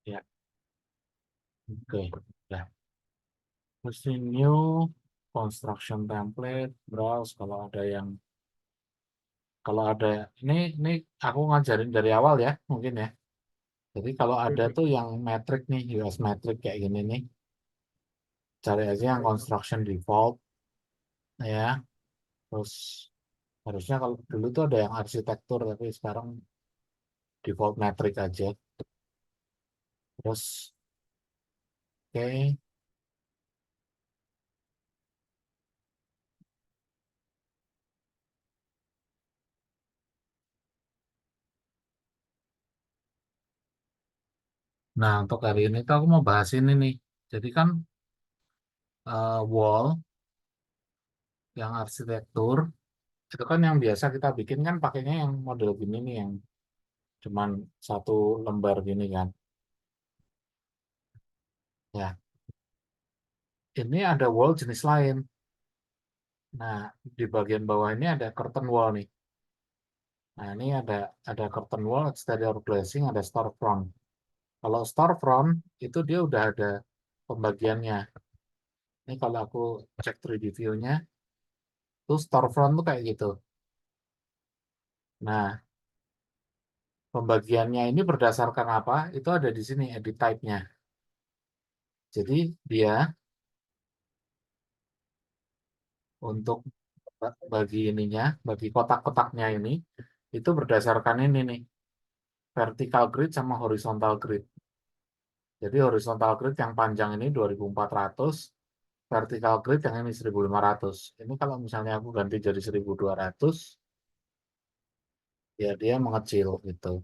Ya, oke. Nah, terus ini new construction template, browse kalau ada ini aku ngajarin dari awal ya, mungkin ya. Jadi kalau ada tuh yang metric nih, US metric kayak gini nih, cari aja yang construction default ya. Terus harusnya kalau dulu tuh ada yang arsitektur, tapi sekarang default metric aja. Terus oke. Nah, untuk hari ini tuh aku mau bahas ini nih. Jadi kan wall yang arsitektur itu kan yang biasa kita bikin kan pakainya yang model gini nih, yang cuman satu lembar gini kan. Ya, ini ada wall jenis lain. Nah, di bagian bawah ini ada curtain wall nih. Nah, ini ada curtain wall, exterior glazing, ada storefront. Kalau storefront itu dia udah ada pembagiannya. Ini kalau aku cek 3D view-nya, tuh storefront tuh kayak gitu. Nah, pembagiannya ini berdasarkan apa? Itu ada di sini edit type-nya. Jadi dia untuk bagi ininya, bagi kotak-kotaknya ini, itu berdasarkan ini nih, vertical grid sama horizontal grid. Jadi horizontal grid yang panjang ini 2400, vertical grid yang ini 1500. Ini kalau misalnya aku ganti jadi 1200, ya dia mengecil gitu.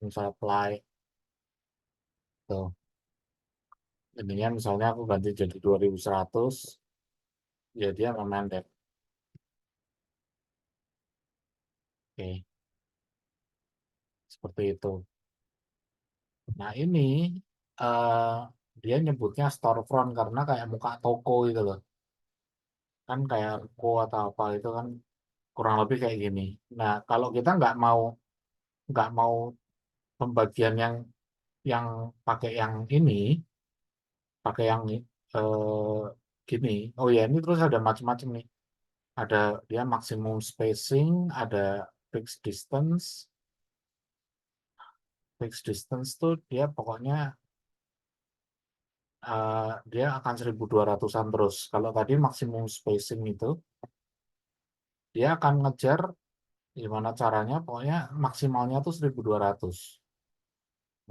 Misalnya apply, tuh. Ininya misalnya aku ganti jadi 2100, ya dia memendek. Oke, seperti itu. Nah ini eh, dia nyebutnya storefront karena kayak muka toko gitu loh. Kan kayak ruko atau apa itu kan kurang lebih kayak gini. Nah kalau kita nggak mau pembagian yang pakai yang ini, pakai yang gini. Oh ya, ini terus ada macam-macam nih. Ada dia maximum spacing, ada fixed distance. Fixed distance tuh dia pokoknya dia akan 1200-an terus. Kalau tadi maksimum spacing itu dia akan ngejar gimana caranya, pokoknya maksimalnya tuh 1200.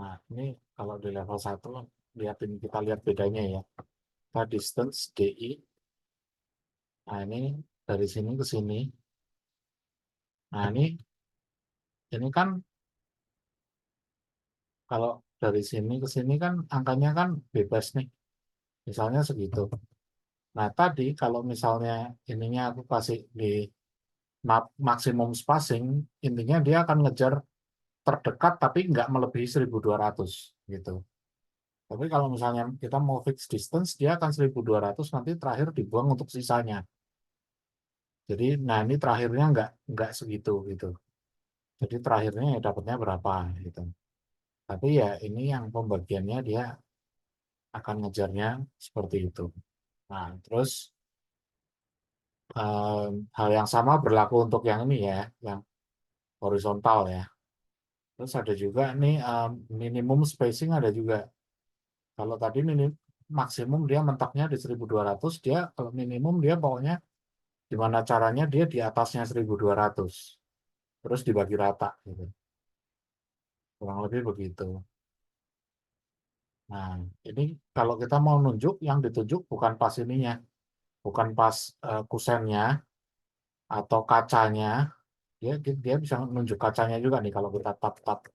Nah, ini kalau di level 1 kita lihat bedanya ya. Kita distance DI. Nah, ini dari sini ke sini. Nah, ini kan kalau dari sini ke sini kan angkanya kan bebas nih. Misalnya segitu. Nah, tadi kalau misalnya ininya aku kasih di maksimum spacing, intinya dia akan ngejar terdekat tapi nggak melebihi 1200 gitu. Tapi kalau misalnya kita mau fix distance, dia akan 1200, nanti terakhir dibuang untuk sisanya. Jadi, nah ini terakhirnya nggak segitu gitu. Jadi terakhirnya ya dapatnya berapa gitu. Tapi ya ini yang pembagiannya dia akan ngejarnya seperti itu. Nah, terus hal yang sama berlaku untuk yang ini ya, yang horizontal ya. Terus ada juga nih minimum spacing ada juga. Kalau tadi maksimum dia mentoknya di 1200, dia kalau minimum dia pokoknya gimana caranya dia di atasnya 1200. Terus dibagi rata gitu. Kurang lebih begitu. Nah, ini kalau kita mau nunjuk, yang ditunjuk bukan pas ininya, bukan pas kusennya atau kacanya. Dia bisa nunjuk kacanya juga nih kalau kita tap-tap.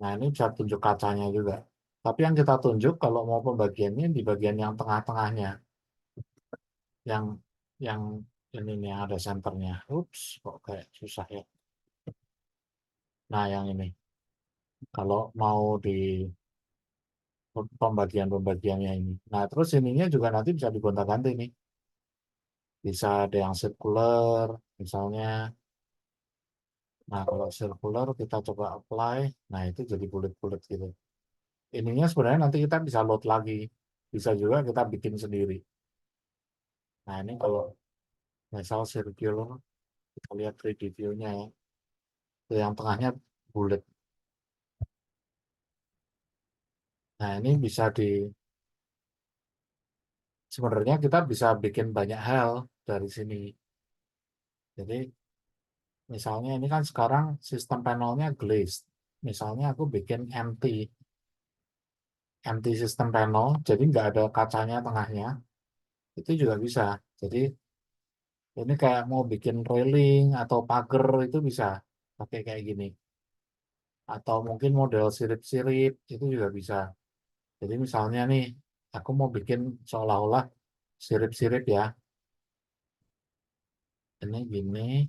Nah, ini bisa tunjuk kacanya juga. Tapi yang kita tunjuk kalau mau pembagiannya di bagian yang tengah-tengahnya, yang yang ini nih yang ada senternya. Ups, kok kayak susah ya. Nah, yang ini. Kalau mau di pembagian-pembagiannya ini. Nah, terus ininya juga nanti bisa digonta-ganti nih. Bisa ada yang circular, misalnya. Nah, kalau circular kita coba apply. Nah, itu jadi bulat-bulat gitu. ininya sebenarnya nanti kita bisa load lagi, bisa juga kita bikin sendiri. Nah ini kalau misal circular, kita lihat 3D view-nya ya. Yang tengahnya bulat. Nah ini bisa sebenarnya kita bisa bikin banyak hal dari sini. Jadi misalnya ini kan sekarang sistem panelnya glazed. Misalnya aku bikin empty system panel, jadi nggak ada kacanya tengahnya, itu juga bisa. Jadi ini kayak mau bikin railing atau pagar itu bisa pakai kayak gini. Atau mungkin model sirip-sirip itu juga bisa. Jadi misalnya nih, aku mau bikin seolah-olah sirip-sirip ya. Ini gini,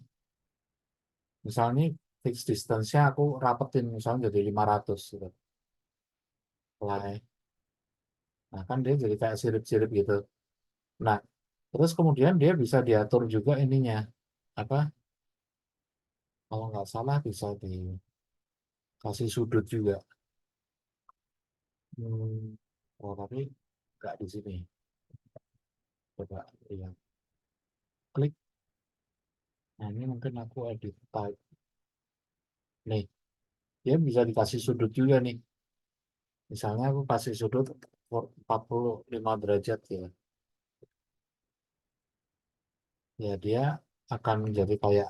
misalnya fix distance-nya aku rapetin, misalnya jadi 500 gitu. Mulai. Nah kan dia jadi kayak sirip-sirip gitu. Nah, terus kemudian dia bisa diatur juga ininya. Apa, kalau nggak salah bisa dikasih sudut juga. Hmm, oh, tapi nggak di sini. Coba lihat. Klik. Nah, ini mungkin aku edit type. Nih, dia bisa dikasih sudut juga nih. Misalnya aku kasih sudut 45 derajat ya. Ya, dia akan menjadi kayak,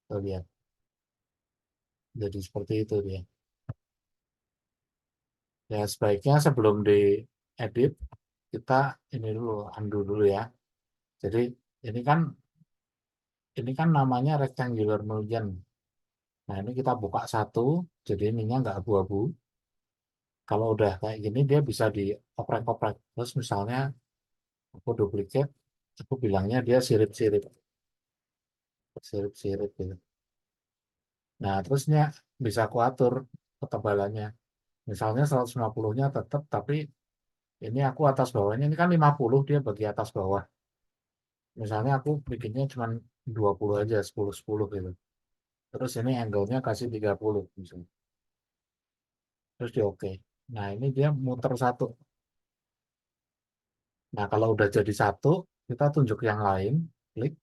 tuh lihat, jadi seperti itu dia. Ya, sebaiknya sebelum diedit, kita ini dulu, undo dulu ya. Jadi, ini kan ini kan namanya rectangular mullion. Nah, ini kita buka satu, jadi ininya nggak abu-abu. Kalau udah kayak gini, dia bisa dioprek-oprek. Terus misalnya aku duplicate, aku bilangnya dia sirip-sirip. Sirip-sirip gitu. Nah, terusnya bisa aku atur ketebalannya. Misalnya 150-nya tetap, tapi ini aku atas bawahnya. Ini kan 50, dia bagi atas bawah. Misalnya aku bikinnya cuma 20 aja, 10-10 gitu. Terus ini angle-nya kasih 30 misalnya. Terus di oke. Nah, ini dia muter satu. Nah, kalau udah jadi satu, kita tunjuk yang lain, klik.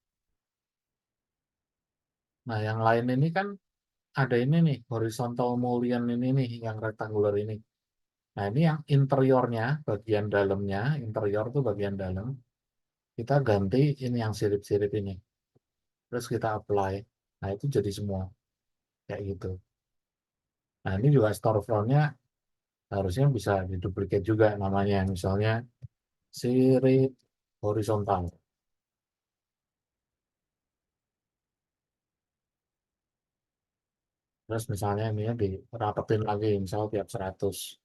Nah, yang lain ini kan ada ini nih, horizontal mullion ini nih, yang rectangular ini. Nah, ini yang interiornya, bagian dalamnya, interior tuh bagian dalam. Kita ganti ini yang sirip-sirip ini. Terus kita apply. Nah, itu jadi semua. Kayak gitu. Nah, ini juga storefront-nya harusnya bisa diduplikat juga namanya. Misalnya sirip horizontal. Terus misalnya ini ya dirapetin lagi, misalnya tiap 100.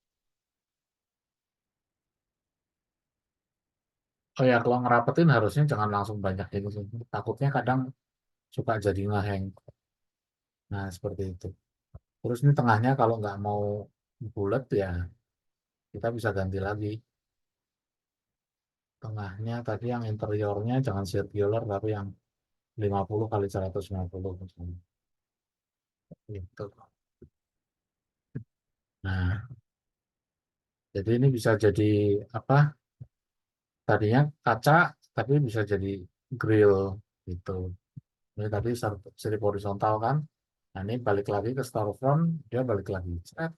Oh ya, kalau ngerapetin harusnya jangan langsung banyak gitu sih. Takutnya kadang suka jadi ngeheng. Nah, seperti itu. Terus ini tengahnya kalau nggak mau bulat ya, kita bisa ganti lagi. Tengahnya tadi yang interiornya jangan circular, tapi yang 50 kali 150 misalnya. Gitu. Nah, jadi ini bisa jadi apa? Tadinya kaca, tapi bisa jadi grill gitu. Ini tadi strip horizontal kan. Nah, ini balik lagi ke storefront, dia balik lagi. Set.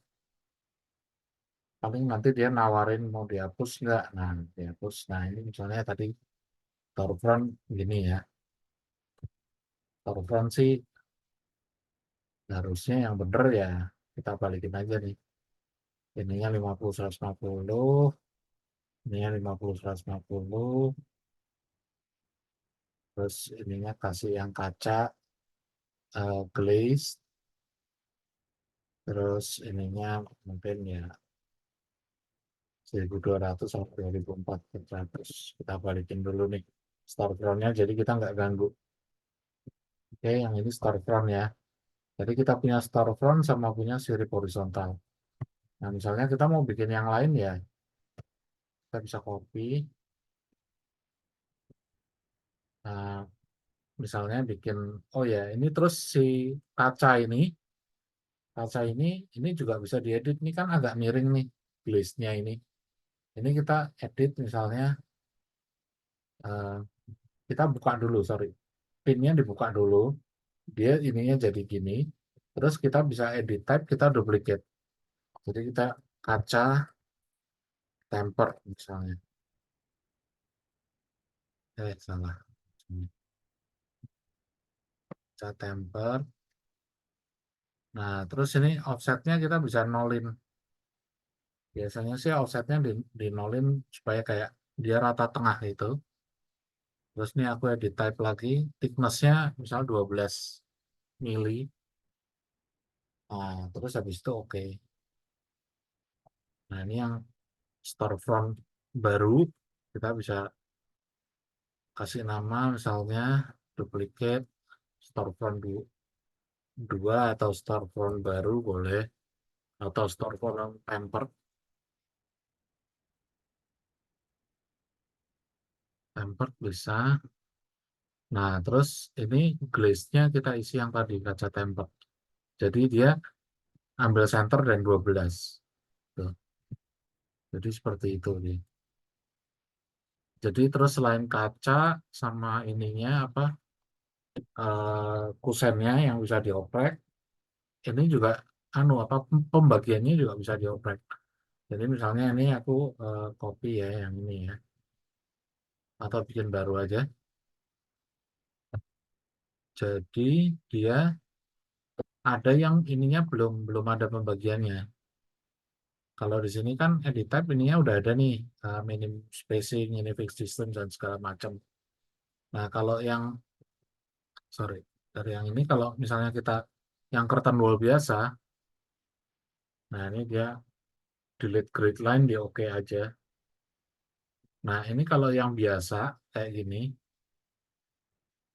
Paling nanti dia nawarin mau dihapus nggak? Nah, dihapus. Nah, ini misalnya tadi storefront gini ya. Storefront sih harusnya yang bener ya kita balikin aja nih. Ininya 50 150, ininya 50 150, terus ininya kasih yang kaca glaze, terus ininya mungkin ya 1200 sampai 2400. Kita balikin dulu nih storefront-nya jadi kita nggak ganggu. Oke, yang ini storefront ya. Jadi kita punya storefront sama punya sirip horizontal. Nah, misalnya kita mau bikin yang lain ya, kita bisa copy. Nah, misalnya bikin, oh ya, ini terus si kaca ini juga bisa diedit. Ini kan agak miring nih. glaze-nya ini. Ini kita edit misalnya, kita buka dulu, sorry. Pinnya dibuka dulu, dia ininya jadi gini. Terus kita bisa edit type, kita duplicate. Jadi kita kaca tempered misalnya. Salah. Kaca tempered. Nah, terus ini offsetnya kita bisa nolin. Biasanya sih offsetnya di nolin supaya kayak dia rata tengah itu. Terus ini aku edit type lagi, thickness-nya misal 12 mili. Nah, terus habis itu oke. Nah, ini yang storefront baru, kita bisa kasih nama misalnya duplicate storefront 2 atau storefront baru boleh, atau storefront tempered, tempered bisa. Nah, terus ini glaze-nya kita isi yang tadi kaca tempered. Jadi dia ambil center dan 12. Tuh. Jadi seperti itu nih. Jadi terus selain kaca sama ininya apa, kusennya yang bisa dioprek, ini juga anu apa, pembagiannya juga bisa dioprek. Jadi misalnya ini aku copy ya yang ini ya, atau bikin baru aja. Jadi dia ada yang ininya belum belum ada pembagiannya. Kalau di sini kan edit type ininya udah ada nih, minim spacing, ini fixed distance dan segala macam. Nah, kalau yang sorry, dari yang ini kalau misalnya kita yang curtain wall biasa, nah ini dia delete grid line, dia oke aja. Nah, ini kalau yang biasa kayak gini,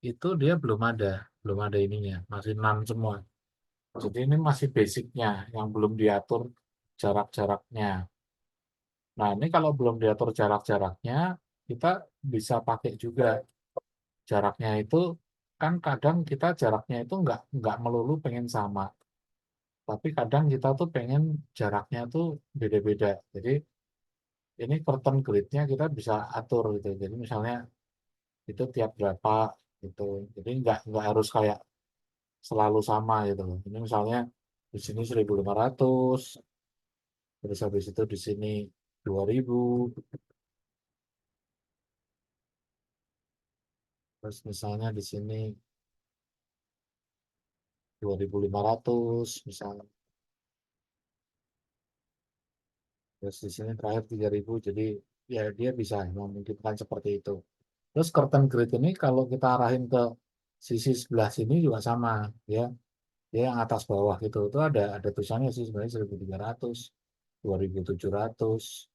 itu dia belum ada ininya, masih none semua. Jadi ini masih basicnya yang belum diatur jarak-jaraknya. Nah, ini kalau belum diatur jarak-jaraknya, kita bisa pakai juga jaraknya itu, kan kadang kita jaraknya itu nggak melulu pengen sama, tapi kadang kita tuh pengen jaraknya tuh beda-beda. Jadi ini curtain grid-nya kita bisa atur gitu. Jadi misalnya itu tiap berapa gitu. Jadi nggak harus kayak selalu sama gitu. Ini misalnya di sini 1.500, terus habis itu di sini 2.000, terus misalnya di sini 2.500 misalnya. Terus di sini terakhir 3.000, jadi ya dia bisa memungkinkan seperti itu. Terus curtain grid ini kalau kita arahin ke sisi sebelah sini juga sama, ya. Dia yang atas bawah gitu, itu ada tulisannya sih sebenarnya 1.300, 2.700.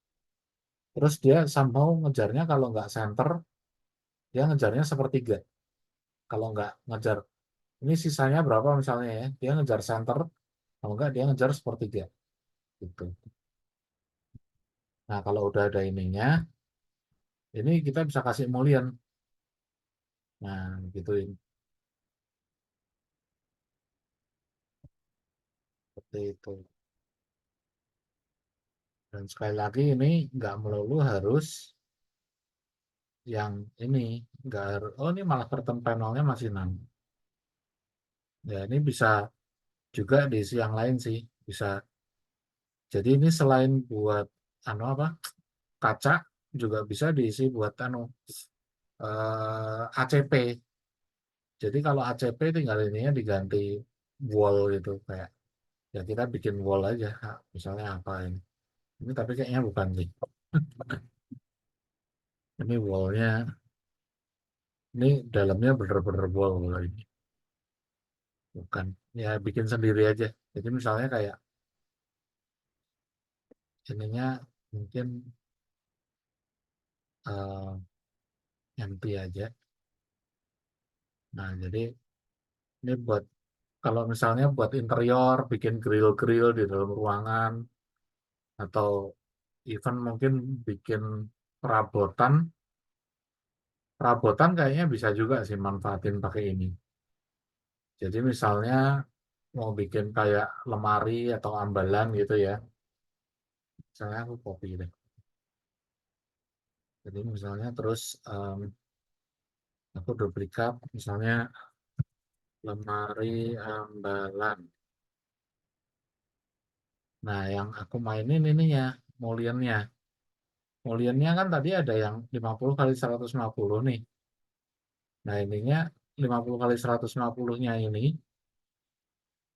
Terus dia somehow ngejarnya kalau nggak center, dia ngejarnya sepertiga. Kalau nggak ngejar, ini sisanya berapa misalnya ya, dia ngejar center, kalau nggak dia ngejar sepertiga. Gitu. Nah, kalau udah ada ininya, ini kita bisa kasih mullion. Nah, gituin. Seperti itu. Dan sekali lagi ini nggak melulu harus yang ini. Nggak harus, oh ini malah curtain panelnya masih 6. Ya, ini bisa juga diisi yang lain sih. Bisa. Jadi ini selain buat anu apa, kaca, juga bisa diisi buat anu ACP. Jadi kalau ACP tinggal ininya diganti wall gitu, kayak ya kita bikin wall aja. Misalnya apa ini? Ini tapi kayaknya bukan sih. Ini wallnya, ini dalamnya bener-bener wall ini. Bukan. Ya bikin sendiri aja. Jadi misalnya kayak ininya mungkin empty aja. Nah, jadi ini buat kalau misalnya buat interior, bikin grill-grill di dalam ruangan, atau even mungkin bikin perabotan, perabotan kayaknya bisa juga sih manfaatin pakai ini. Jadi misalnya mau bikin kayak lemari atau ambalan gitu ya, Misalnya aku copy deh. Jadi misalnya terus aku duplikat misalnya lemari ambalan. Nah, yang aku mainin ini ya, mulionnya. Mulionnya kan tadi ada yang 50 kali 150 nih. Nah, ininya 50 kali 150-nya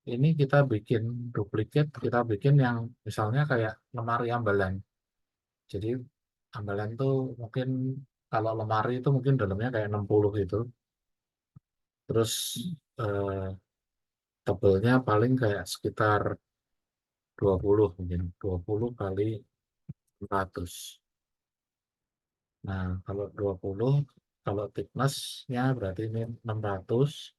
ini kita bikin duplikat, kita bikin yang misalnya kayak lemari ambalan. Jadi ambalan tuh mungkin kalau lemari itu mungkin dalamnya kayak 60 gitu. Terus eh, tebelnya paling kayak sekitar 20 mungkin. 20 kali 100. Nah, kalau 20, kalau thickness-nya berarti ini 600,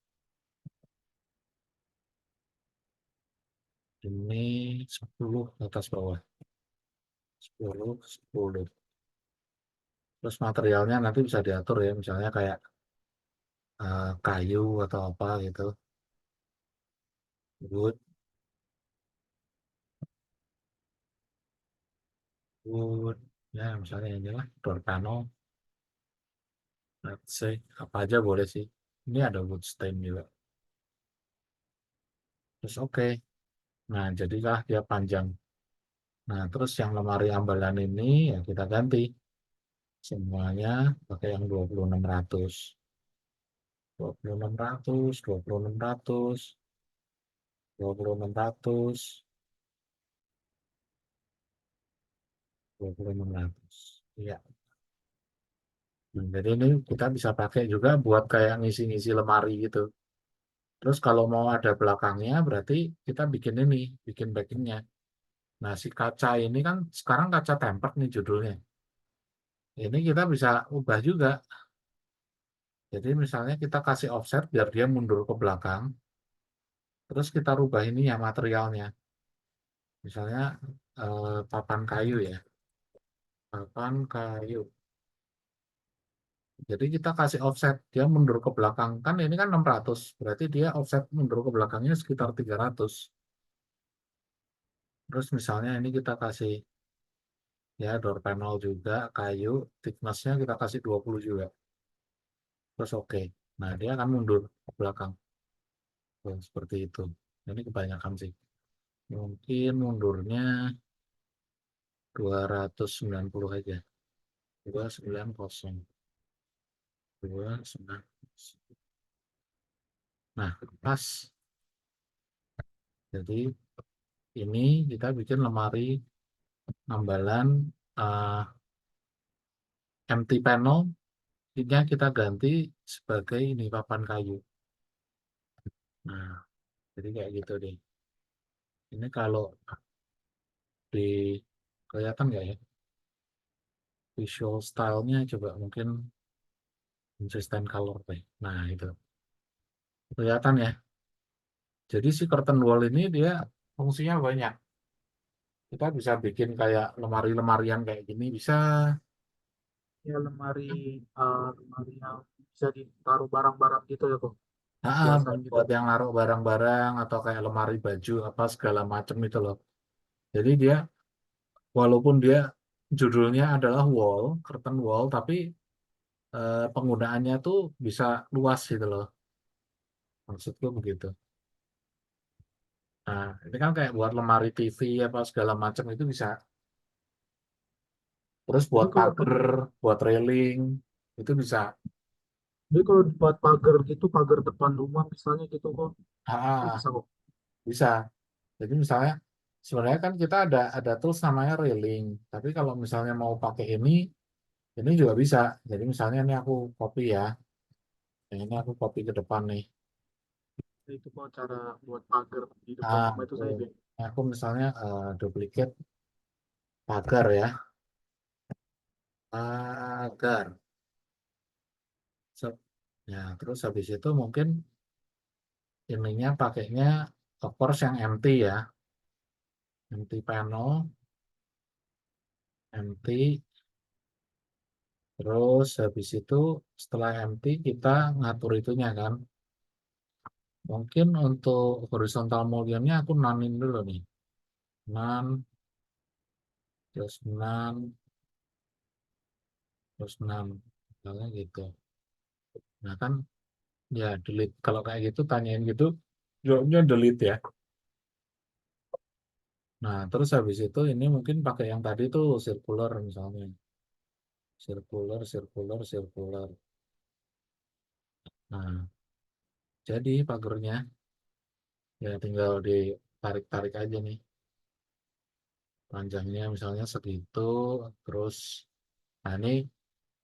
ini 10 atas bawah. 10, 10. Terus materialnya nanti bisa diatur ya, misalnya kayak kayu atau apa gitu. Wood, wood, ya misalnya ini lah, door panel, let's say, apa aja boleh sih. Ini ada wood stain juga. Terus oke. Nah, jadilah dia panjang. Nah, terus yang lemari ambalan ini ya kita ganti. Semuanya pakai yang 2600. 2600, 2600, 2600, 2600. Iya. Nah, jadi ini kita bisa pakai juga buat kayak ngisi-ngisi lemari gitu. Terus kalau mau ada belakangnya berarti kita bikin ini, bikin backingnya. Nah, si kaca ini kan sekarang kaca tempered nih judulnya. Ini kita bisa ubah juga. Jadi misalnya kita kasih offset biar dia mundur ke belakang. Terus kita rubah ini ya materialnya. Misalnya papan kayu ya. Papan kayu. Jadi kita kasih offset, dia mundur ke belakang. Kan ini kan 600, berarti dia offset mundur ke belakangnya sekitar 300. Terus misalnya ini kita kasih ya door panel juga, kayu, thickness-nya kita kasih 20 juga. Terus oke. Nah, dia akan mundur ke belakang. Tuh, seperti itu. Ini kebanyakan sih. Mungkin mundurnya 290 aja. 290. 290. Nah, pas. Jadi ini kita bikin lemari ambalan uh, empty panel, ini kita ganti sebagai ini papan kayu. Nah, jadi kayak gitu deh. Ini kalau di kelihatan nggak ya? Visual style-nya coba mungkin consistent color deh. Nah, itu. Kelihatan ya. Jadi si curtain wall ini dia fungsinya banyak. Kita bisa bikin kayak lemari-lemarian kayak gini bisa. Ya lemari yang bisa ditaruh barang-barang gitu ya kok, Nah, hiasan buat, gitu. buat yang naruh barang-barang atau kayak lemari baju apa segala macam itu loh. Jadi dia walaupun dia judulnya adalah wall, curtain wall, tapi penggunaannya tuh bisa luas gitu loh. Maksudku begitu. Nah, ini kan kayak buat lemari TV apa segala macam itu bisa. Terus Jadi buat kalau pagar, buat railing, itu bisa. jadi kalau buat pagar gitu, pagar depan rumah misalnya gitu kok, itu Ah, bisa kok. bisa. Jadi misalnya sebenarnya kan kita ada tools namanya railing. Tapi kalau misalnya mau pakai ini juga bisa. Jadi misalnya ini aku copy ya. Yang ini aku copy ke depan nih. Itu kok cara buat pagar di depan Ah, rumah itu saya tuh. bilang. Aku misalnya duplicate pagar ya. Pagar. So, ya, terus habis itu mungkin ininya pakainya of course yang empty ya. Empty panel, empty. Terus habis itu setelah empty kita ngatur itunya kan. Mungkin untuk horizontal mulionnya aku nonin dulu nih. Non terus 6, terus 6. Misalnya gitu. Nah kan ya delete. Kalau kayak gitu tanyain gitu, jawabnya delete ya. Nah terus habis itu ini mungkin pakai yang tadi tuh circular misalnya. Circular, circular, circular. Nah jadi pagernya ya tinggal ditarik-tarik aja nih. Panjangnya misalnya segitu, terus nah ini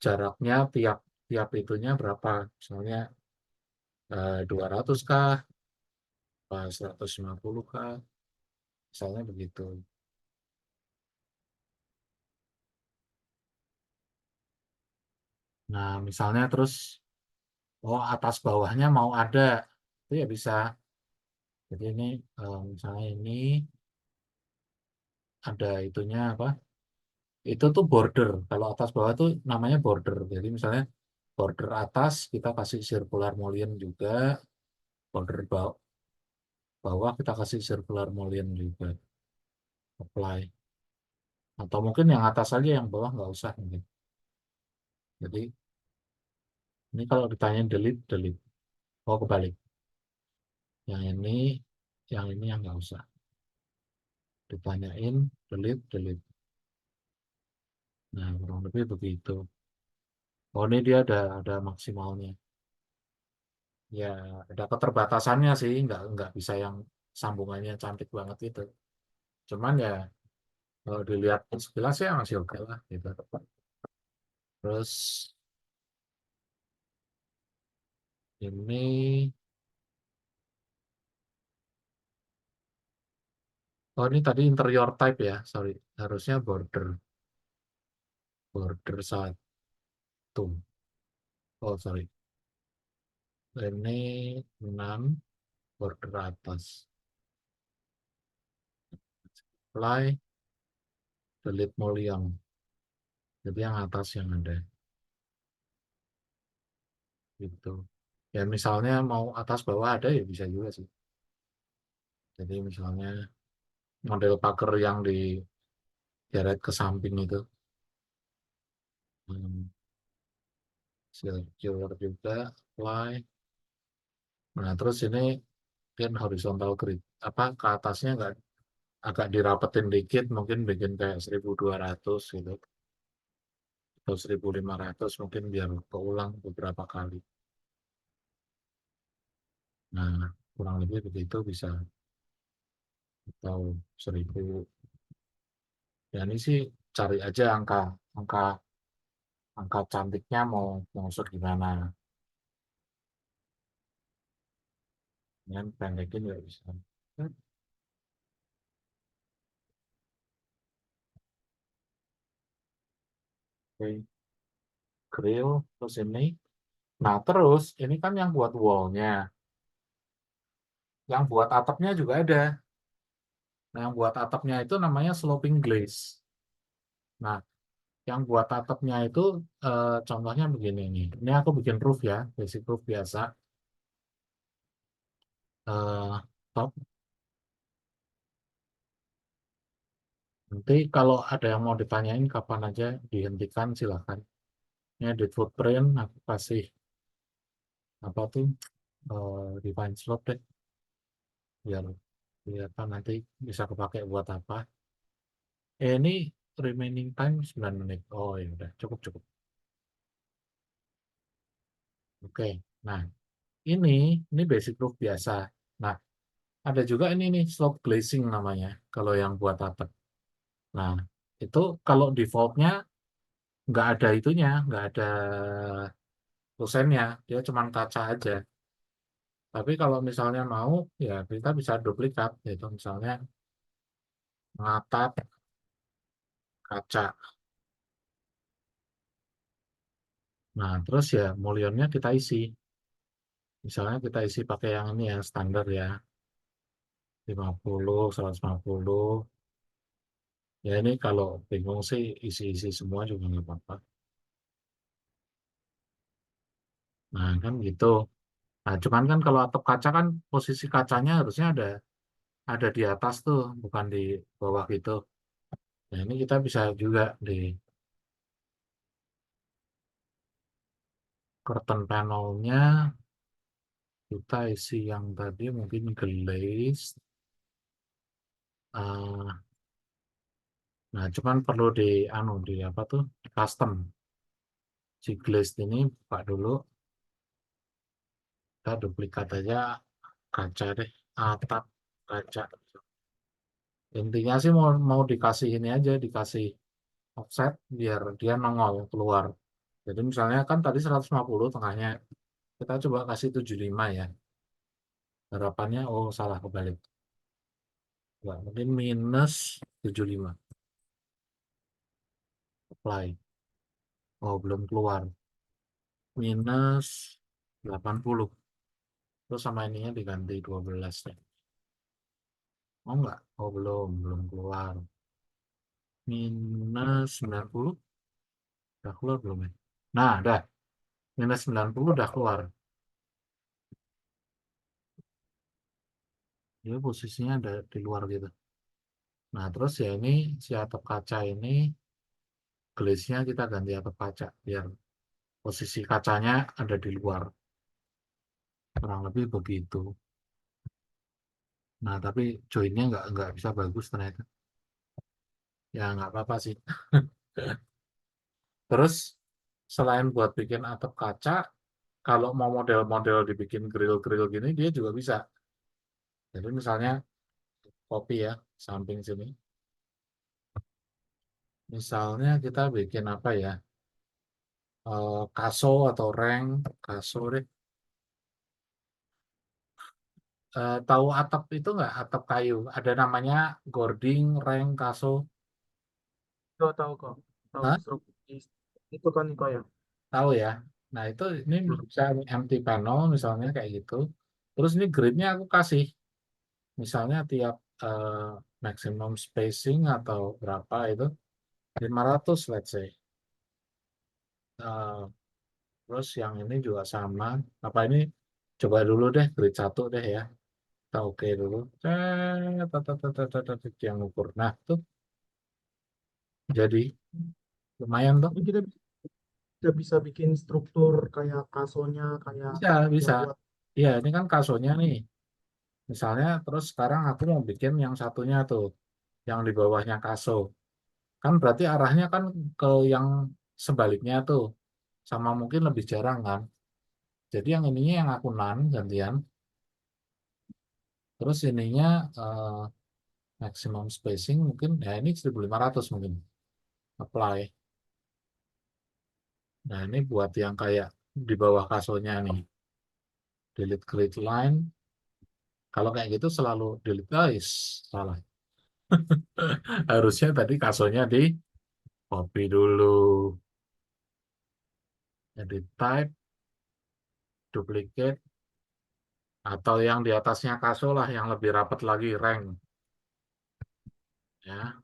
jaraknya tiap tiap itunya berapa? Misalnya 200 kah? Apa 150 kah? Misalnya begitu. Nah, misalnya terus, oh atas bawahnya mau ada, itu ya bisa. Jadi ini misalnya ini ada itunya apa? Itu tuh border. Kalau atas bawah tuh namanya border. Jadi misalnya border atas kita kasih circular mullion juga, border bawah kita kasih circular mullion juga. Apply. Atau mungkin yang atas aja, yang bawah nggak usah mungkin. Jadi ini kalau ditanya delete, delete. Oh kebalik. Yang ini, yang nggak usah. Ditanyain, delete, delete. Nah, kurang lebih begitu. Oh, ini dia ada maksimalnya. Ya, ada keterbatasannya sih, nggak bisa yang sambungannya cantik banget itu. Cuman ya, kalau dilihat sekilas ya masih oke lah gitu. Terus ini, oh ini tadi interior type ya, sorry. Harusnya border, border satu. Oh, sorry. Ini 6 border atas. Apply, delete mullion. Jadi yang atas yang ada. Gitu. Ya misalnya mau atas bawah ada ya bisa juga sih. Jadi misalnya model pagar yang digeret ke samping itu. Hmm, circular juga, apply. Nah terus ini kan horizontal grid. Apa ke atasnya nggak agak dirapetin dikit, mungkin bikin kayak 1200 gitu. Atau 1500 mungkin biar keulang beberapa kali. Nah kurang lebih begitu bisa. Atau 1000. Ya ini sih cari aja angka angka angka cantiknya mau mau segimana. Dengan pendekin nggak bisa. Oke, grill terus ini. Nah terus ini kan yang buat wallnya, yang buat atapnya juga ada. Nah yang buat atapnya itu namanya sloping glaze. Nah yang buat atapnya itu contohnya begini nih. Ini aku bikin roof ya, basic roof biasa. Top. Nanti kalau ada yang mau ditanyain kapan aja dihentikan silahkan. Ini edit footprint, aku kasih apa tuh define slot deh, biar kelihatan nanti bisa kepake buat apa. Ini remaining time 9 menit. Oh ya udah cukup cukup. Oke. Nah ini ini basic roof biasa. Nah ada juga ini nih slope glazing namanya kalau yang buat atap. Nah itu kalau defaultnya nggak ada itunya, nggak ada lusennya, dia cuma kaca aja. Tapi kalau misalnya mau, ya kita bisa duplikat, yaitu misalnya mengatap kaca. Nah, terus ya mullionnya kita isi. Misalnya kita isi pakai yang ini ya, standar ya, 50, 150. Ya ini kalau bingung sih isi-isi semua juga nggak apa-apa. Nah, kan gitu. Nah, cuman kan kalau atap kaca kan posisi kacanya harusnya ada di atas tuh, bukan di bawah gitu. Nah, ini kita bisa juga di curtain panelnya kita isi yang tadi mungkin glaze. Nah, cuman perlu di di apa tuh, di custom. Si glaze ini buka dulu, kita duplikat aja kaca deh, atap kaca. Intinya sih mau mau dikasih ini aja, dikasih offset biar dia nongol keluar. Jadi misalnya kan tadi 150 tengahnya, kita coba kasih 75 ya. Harapannya, oh salah kebalik. Nggak, mungkin minus 75. Apply. Oh, belum keluar. Minus 80. Terus sama ininya diganti 12 ya. Oh enggak? Oh belum keluar. Minus 90. Udah keluar belum ya? Nah, udah. Minus 90 udah keluar. Dia posisinya ada di luar gitu. Nah, terus ya ini si atap kaca ini, glaze-nya kita ganti atap kaca. Biar posisi kacanya ada di luar. Kurang lebih begitu. Nah, tapi joinnya nggak bisa bagus ternyata. Ya, nggak apa-apa sih. Terus, selain buat bikin atap kaca, kalau mau model-model dibikin grill-grill gini, dia juga bisa. Jadi misalnya, kopi ya, samping sini. Misalnya kita bikin apa ya, kaso atau reng, kaso deh. Tahu atap itu nggak, atap kayu? Ada namanya gording, reng, kaso. Tahu kok. Tahu Hah? itu kan kok ya. Tahu ya? Nah, itu ini Hmm. bisa empty panel misalnya kayak gitu. Terus ini gridnya aku kasih. Misalnya tiap maximum spacing atau berapa itu 500 let's say. Eh, terus yang ini juga sama. Apa ini coba dulu deh grid satu deh ya. Kita oke dulu. Yang ukur. Nah, tuh jadi lumayan tuh. Ini kita bisa bikin struktur kayak kasonya, kayak Bisa, bisa. yang buat Iya, ini kan kasonya nih. Misalnya, terus sekarang aku mau bikin yang satunya tuh, yang di bawahnya kaso. Kan berarti arahnya kan ke yang sebaliknya tuh, sama mungkin lebih jarang kan. Jadi yang ininya yang aku nan gantian, terus ininya eh, maximum spacing mungkin, ya ini 1500 mungkin, apply. Nah ini buat yang kayak di bawah kasonya nih, delete grid line. Kalau kayak gitu selalu delete, guys, salah. Harusnya tadi kasonya di copy dulu, edit type, duplicate, atau yang di atasnya kaso lah yang lebih rapat lagi, rank. Ya,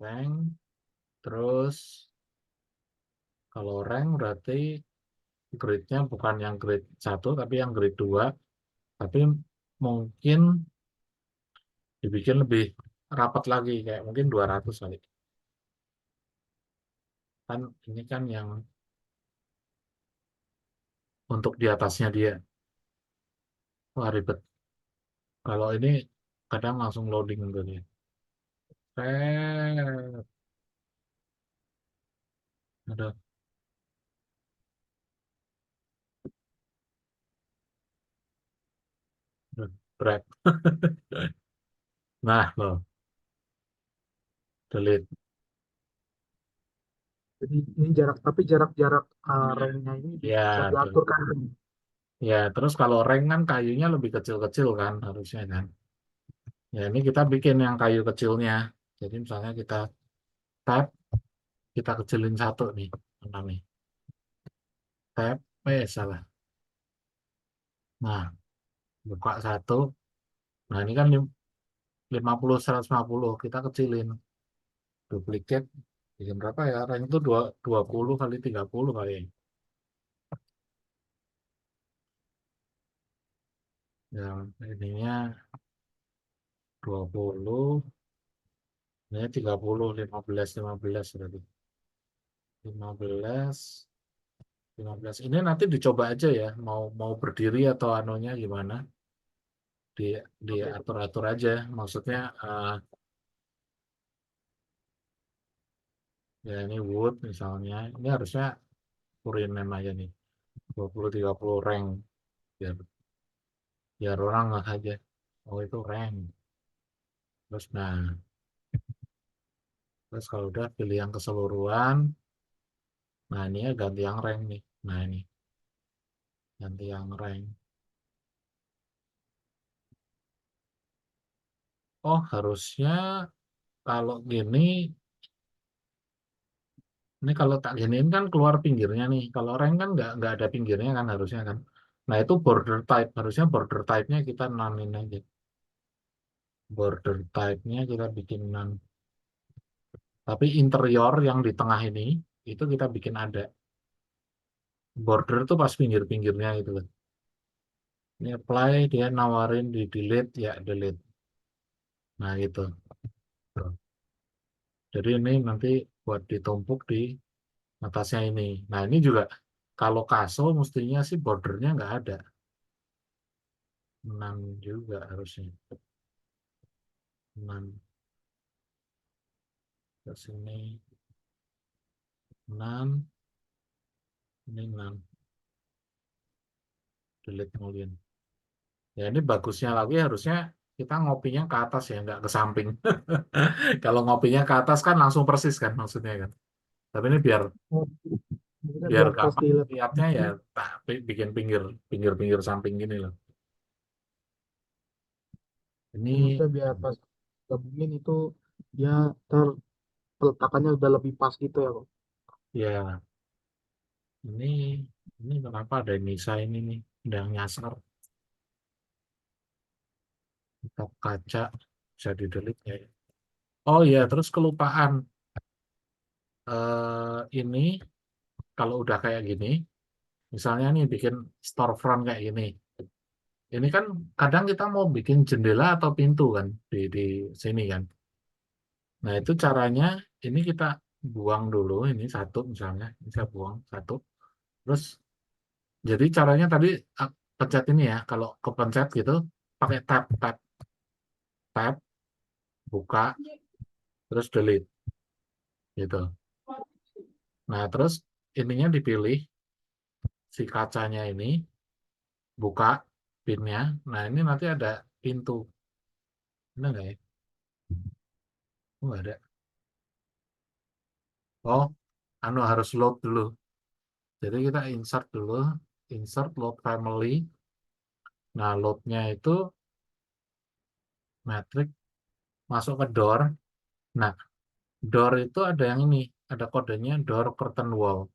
rank. Terus kalau rank berarti grade-nya bukan yang grade 1 tapi yang grade 2. Tapi mungkin dibikin lebih rapat lagi, kayak mungkin 200 kali. Kan ini kan yang untuk di atasnya dia. Wah ribet. Kalau ini kadang langsung loading gitu dia. Eh, ada berat. Nah, loh, delete. jadi ini jarak, tapi jarak-jarak remnya ini bisa Ya, diatur kan. ya, terus kalau rank kan kayunya lebih kecil-kecil kan harusnya kan. Ya, ini kita bikin yang kayu kecilnya. Jadi misalnya kita tab, kita kecilin satu nih. Mana nih? Tab, salah. Nah, buka satu. Nah, ini kan 50, 150. Kita kecilin. Duplicate. Bikin berapa ya? Rank itu 20 kali 30 kali. Yang ininya 20. Ini 30, 15, 15 berarti. 15, 15. Ini nanti dicoba aja ya, mau berdiri atau anunya gimana. Di Oke, diatur-atur aja. Maksudnya ya ini wood misalnya. Ini harusnya Purinem aja nih. 20, 30 rank. Biar, biar orang nggak aja. Oh itu rank. Terus terus kalau udah pilih yang keseluruhan. Nah ini ya ganti yang rank nih. Nah ini ganti yang rank. Oh harusnya kalau gini, ini kalau tak giniin kan keluar pinggirnya nih. Kalau rank kan nggak ada pinggirnya kan harusnya kan. Nah itu border type. Harusnya border type-nya kita nonin aja. Border type-nya kita bikin none. Tapi interior yang di tengah ini, itu kita bikin ada. Border tuh pas pinggir-pinggirnya itu loh. Ini apply, dia nawarin di delete, ya delete. Nah gitu. Tuh. Jadi ini nanti buat ditumpuk di atasnya ini. Nah ini juga kalau kaso mestinya sih bordernya nggak ada. 6 juga harusnya. 6 ke sini. 6, ini 6. Delete kemudian. Ya ini bagusnya lagi harusnya kita ngopinya ke atas ya, nggak ke samping. Kalau ngopinya ke atas kan langsung persis kan maksudnya kan. Tapi ini biar oh, maksudnya biar biar pas gampang diletak lihatnya ya tak bikin pinggir-pinggir samping gini loh. ya, Ini maksudnya biar pas gabungin itu ya ter peletakannya udah lebih pas gitu ya kok. ya ini ini kenapa ada Nisa ini nih udah nyasar top kaca bisa di delete ya. Oh iya terus kelupaan ini kalau udah kayak gini misalnya nih bikin storefront kayak gini. Ini kan kadang kita mau bikin jendela atau pintu kan di sini kan. Nah, itu caranya ini kita buang dulu ini satu misalnya, bisa buang satu. Terus jadi caranya tadi pencet ini ya, kalau kepencet gitu pakai tab tab tab buka terus delete gitu. Nah, terus ininya dipilih si kacanya ini buka pinnya. Nah, ini nanti ada pintu. Ini enggak ya? Oh, nggak ada. Oh, harus load dulu. Jadi kita insert dulu, insert load family. Nah, loadnya itu matrix masuk ke door. Nah, door itu ada yang ini, ada kodenya door curtain wall.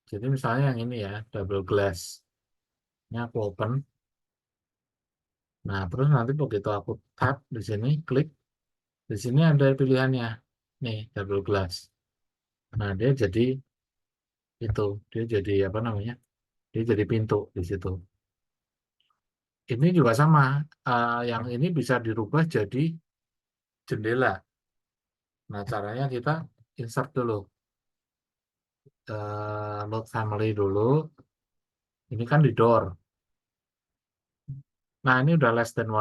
Jadi misalnya yang ini ya, double glass. Ini aku open. Nah, terus nanti begitu aku tap di sini, klik, di sini ada pilihannya. Nih, double glass. Nah, dia jadi apa namanya? Dia jadi pintu di situ. Ini juga sama. Yang ini bisa dirubah jadi jendela. Nah, caranya kita insert dulu. Load family dulu. Ini kan di door. Nah, ini udah less than one